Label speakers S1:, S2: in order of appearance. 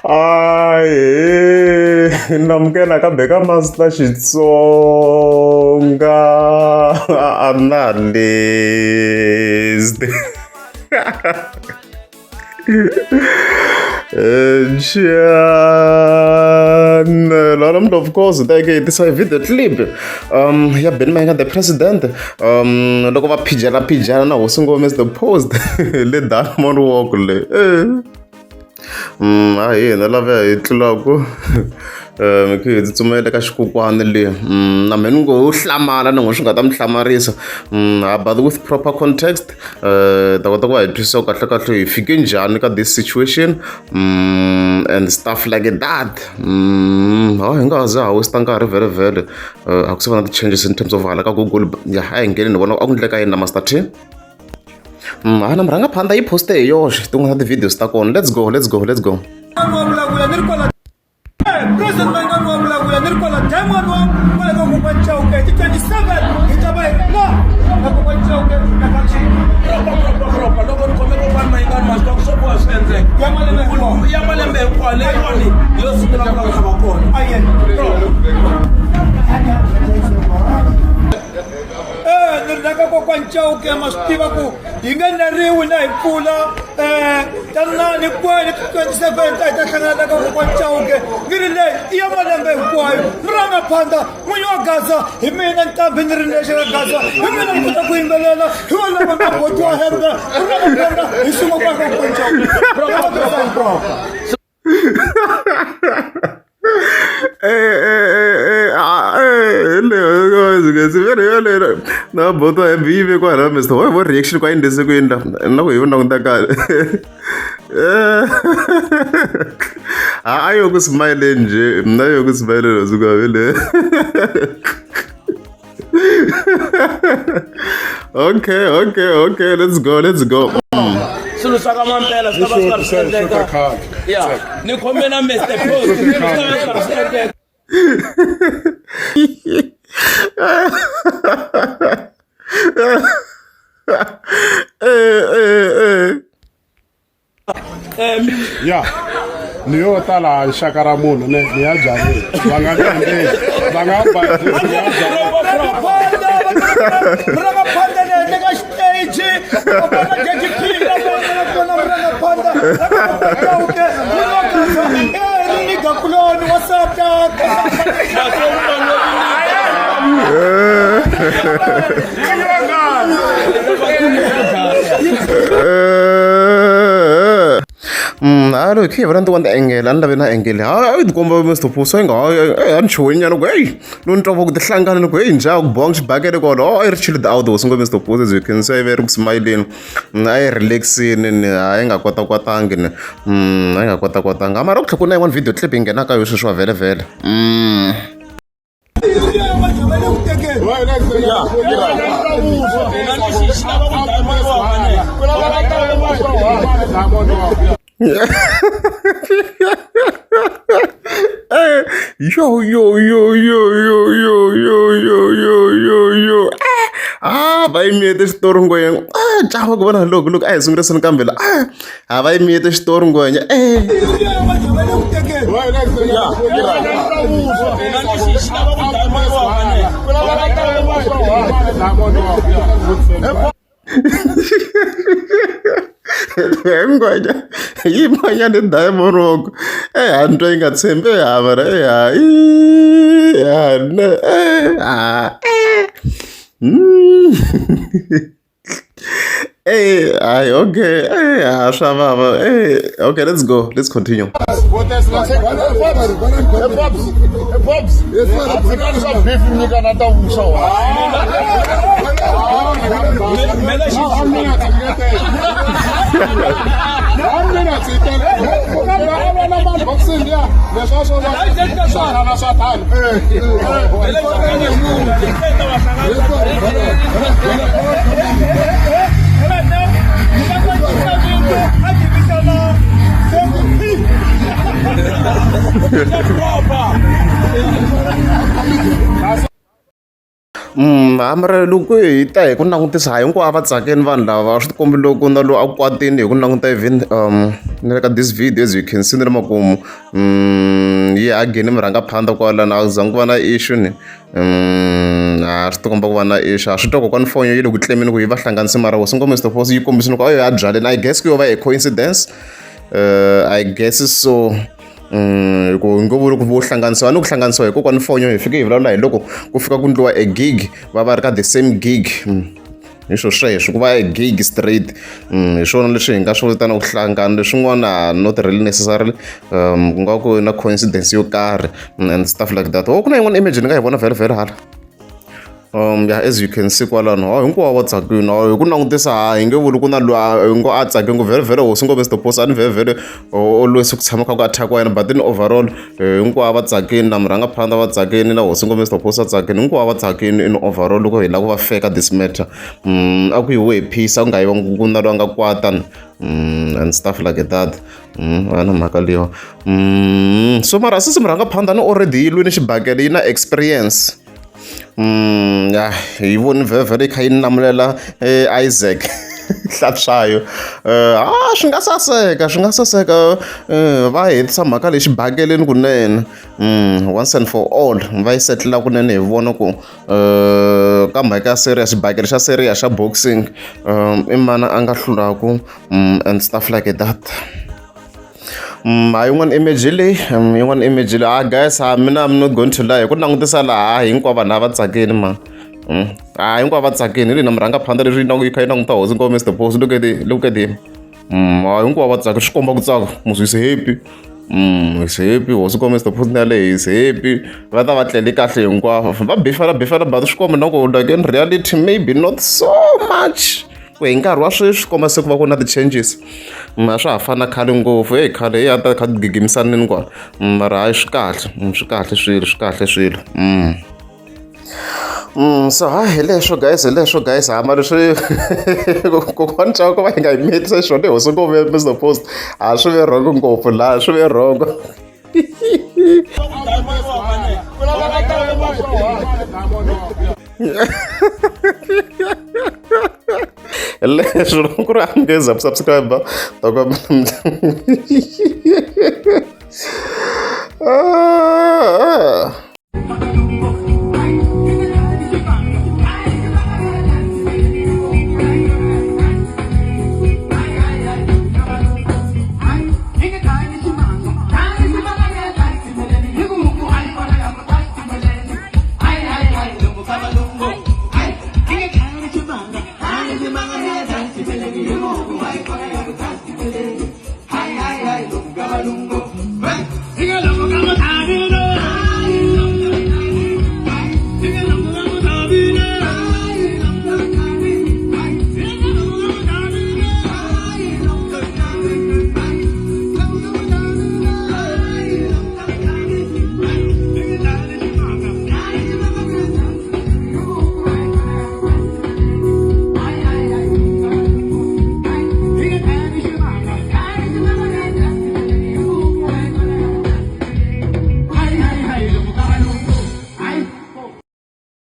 S1: Aye, namkela kambe ka Master Xitsonga. I'm not list. And of course, this is video clip. Yeah, been my the president. Look over pijana na usungo miss the post. Let that more walk. Aye, I love it. Logo. Kids to make a shukwan le. Namengo Slamara no Shugatam Slamarisa. But with proper context, the way to so if you can janica this situation and stuff like that. I was thinking very, very the changes in terms of like Google. Yeah, I ain't getting one of like I namaste. I'm ranga panda post yosh. Don't have the video stuck on. Let's go.
S2: President Mangangwabla, we are Nirkola Tamanwam, whatever Mubanchauke, the 27, Itabai, no, Mubanchauke, Nakachi, proper, no one come over my gun must talk so much and say, Yamalambe, Leoni, you're still a cone. I am. Nirnakakwanchauke, Mastivaku, Ingana when I pull up, Tanani, 27, Canada, Kwanchauke, Grile, Yamalambe, Mranga Panda, when you are Gaza, he may not tap in the relation of Gaza, he may not put a queen Belena, who will never know what you have there, is Sumaka
S1: No, both I be quite honest. What reaction quite disagreeing? No, even on that guy. I was smiling, now you're smiling as well. Okay, let's go.
S2: Yeah, you come in and miss the post.
S3: Yeah, niyo tala shakaramuno ne niajaje.
S2: What's up, dog?
S1: I don't care. I don't want the angle. I'm not angle. I would go over Mr. Posing. I'm showing you away. Don't talk about the slangan away. Jack bongs back at the god. Oh, I chilled out those Mr. Poses. You can say very smiling. I relaxing and I ain't got quatang. I got quatang. I'm a rock to one video clipping and I can show very well. Yo. Vai me the storm going. Java gonna look. I soon as Campbell. Have I made the storm going? I'm going to the diamond rock. I'm trying at same way. Okay. Okay, let's go. Let's continue. mara loko hi ta hi ku langutisa a hinkwavo va tsakeni vanhu lava swi tikombi loko na lowu a kwatini hi ku languta even ni le ka this video as you can see ni ri makumu yi again murhangaphandla kwalano a zangi ku va na issue ni a swi tikomba ku va na issue a swi twa kokwani fonyo yi le ku tlemeni ku yi va hlanganisi mara wasi ngombe Mr Force yi kombisini ku a yo ya byaleni I guess ku yo va a coincidence I guess so ku ngo vuli ku vo hlanganisiwa ni ku hlanganisiwa hikokwani fonyo hi fike hi vulavula hi loko ku fika ku ndliwa a gig va va ri ka the same gig hi swo sweswo ku va a gig straight hi swona leswi hi nga swi vitana ku hlangana leswin'wana not really necessarily ku nga ku na coincidence yo karhi and stuff like that ku na yin'wana image ni nga hi vona very hala yeah, as you can see kwalano hinkwavo va tsakini hi ku langutisa hi nge vuli ku na loyi ngo a tsake ngo very hosi ngo Mr Boss a ni very always ku tshama kha ku attack-wa yena but in overall hinkwavo va tsakini na murhangaphandla va tsakini na hosi ngo Mr Boss a tsakini hinkwavo va tsakini in overall loko hi lava ku va feka this matter a ku yiwe hi peace a ku nga yivangi ku na loyi a nga kwata and stuff like that a na mhaka leyo so mara sisi murhangaphandla ni already yi lwini xibakele yi na experience ya hi voni very kha yi namulela Isaac hlapswayo swi nga saseka va hetisa mhaka leyi xibakeleni kunene once and for all va yi setlela kunene hi vona ku ka mhaka ya serious xibakele xa serious xa boxing i mana a nga hlulaku and stuff like that yin'wana image leyi guys mina I'm not going to lie hi ku langutisa laha hinkwavo vanhu lava tsakeni ma hinkwavo va tsakeni leyi na murhangaphandla leswi yi kha yi languta hosi ngo Mr Boss look at him hinkwavo va tsaka swi komba ku tsaka musi is happy hosi ngo Mr Boss na leyi is happy va ta va tlele kahle hinkwavo va bifana but swi komba na ku like in reality maybe not so much ku hi nkarhi wa sweswi swi komba se ku va ku na ti-changes a swa ha fana khale ngopfu khale hi ta kha gigimisanini kwala mara hayi swi kahle swilo so hi leswo guys hama leswi kokwani chako va hi nga hi metisa xona hosi ngopfu Mr Post a swi ve rhongo ngopfu laha swi ve rhongo leswo loko ku ri a mi ngeza subscribe
S4: Ay, ay, ay,